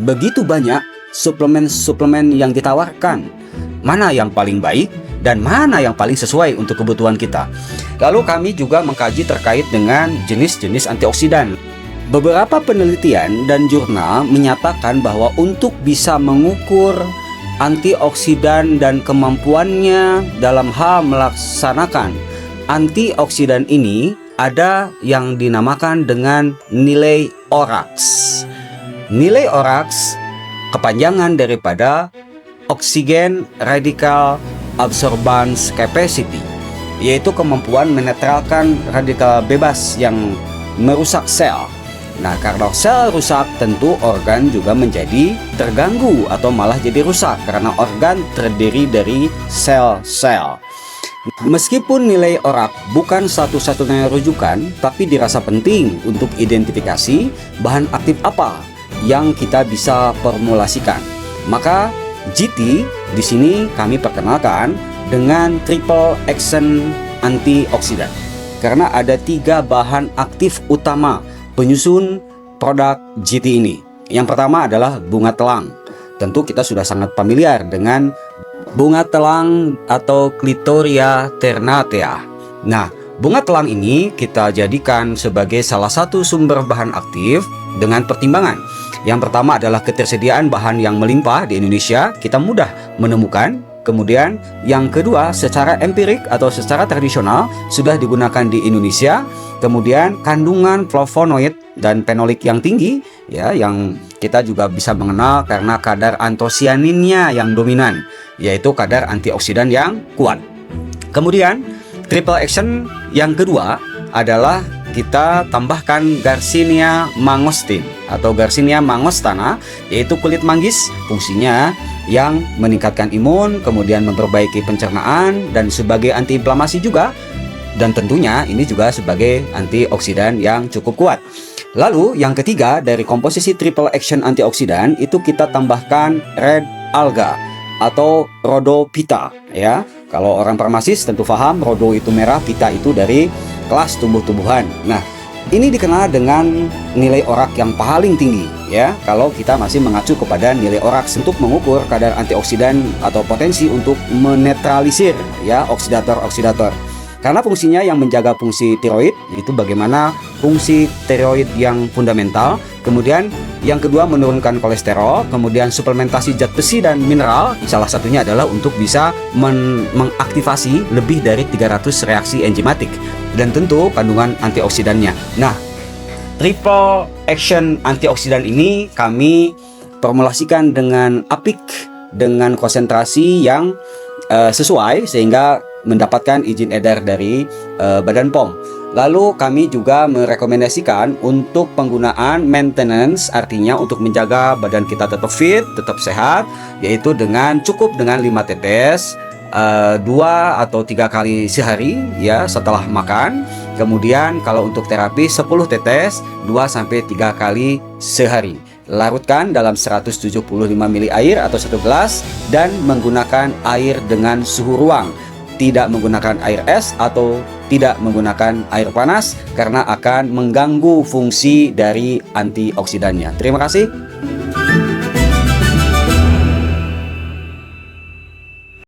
begitu banyak suplemen-suplemen yang ditawarkan. Mana yang paling baik dan mana yang paling sesuai untuk kebutuhan kita. Lalu kami juga mengkaji terkait dengan jenis-jenis antioksidan. Beberapa penelitian dan jurnal menyatakan bahwa untuk bisa mengukur antioksidan dan kemampuannya dalam hal melaksanakan antioksidan ini, ada yang dinamakan dengan nilai ORAX. Nilai ORAX kepanjangan daripada Oxygen Radical Absorbance Capacity, yaitu kemampuan menetralkan radikal bebas yang merusak sel. Nah, karena sel rusak, tentu organ juga menjadi terganggu atau malah jadi rusak karena organ terdiri dari sel-sel. Meskipun nilai ORAC bukan satu-satunya rujukan, tapi dirasa penting untuk identifikasi bahan aktif apa yang kita bisa formulasikan. Maka GT di sini kami perkenalkan dengan triple action antioksidan karena ada 3 bahan aktif utama penyusun produk GT ini. Yang pertama adalah bunga telang. Tentu kita sudah sangat familiar dengan bunga telang atau Clitoria ternatea. Nah, bunga telang ini kita jadikan sebagai salah satu sumber bahan aktif dengan pertimbangan. Yang pertama adalah ketersediaan bahan yang melimpah di Indonesia, kita mudah menemukan. Kemudian yang kedua, secara empirik atau secara tradisional sudah digunakan di Indonesia. Kemudian kandungan flavonoid dan fenolik yang tinggi, ya, yang kita juga bisa mengenal karena kadar antosianinnya yang dominan, yaitu kadar antioksidan yang kuat. Kemudian triple action yang kedua adalah kita tambahkan Garcinia mangostin atau Garcinia mangostana, yaitu kulit manggis, fungsinya yang meningkatkan imun, kemudian memperbaiki pencernaan dan sebagai antiinflamasi juga, dan tentunya ini juga sebagai antioksidan yang cukup kuat. Lalu yang ketiga dari komposisi triple action antioksidan itu kita tambahkan red alga atau rhodophyta, ya. Kalau orang farmasis tentu paham rhodo itu merah, phyta itu dari kelas tumbuh-tumbuhan. Nah, ini dikenal dengan nilai ORAC yang paling tinggi, ya. Kalau kita masih mengacu kepada nilai ORAC untuk mengukur kadar antioksidan atau potensi untuk menetralisir, ya, oksidator-oksidator. Karena fungsinya yang menjaga fungsi tiroid, itu bagaimana fungsi tiroid yang fundamental. Kemudian yang kedua menurunkan kolesterol, kemudian suplementasi zat besi dan mineral. Salah satunya adalah untuk bisa mengaktifasi lebih dari 300 reaksi enzimatik dan tentu kandungan antioksidannya. Nah, triple action antioksidan ini kami formulasikan dengan apik dengan konsentrasi yang sesuai sehingga mendapatkan izin edar dari Badan POM. Lalu kami juga merekomendasikan untuk penggunaan maintenance, artinya untuk menjaga badan kita tetap fit, tetap sehat, yaitu dengan cukup dengan 5 tetes 2 atau 3 kali sehari, ya, setelah makan. Kemudian kalau untuk terapi 10 tetes 2 sampai 3 kali sehari. Larutkan dalam 175 ml air atau 1 gelas dan menggunakan air dengan suhu ruang. Tidak menggunakan air es atau tidak menggunakan air panas karena akan mengganggu fungsi dari antioksidannya. Terima kasih.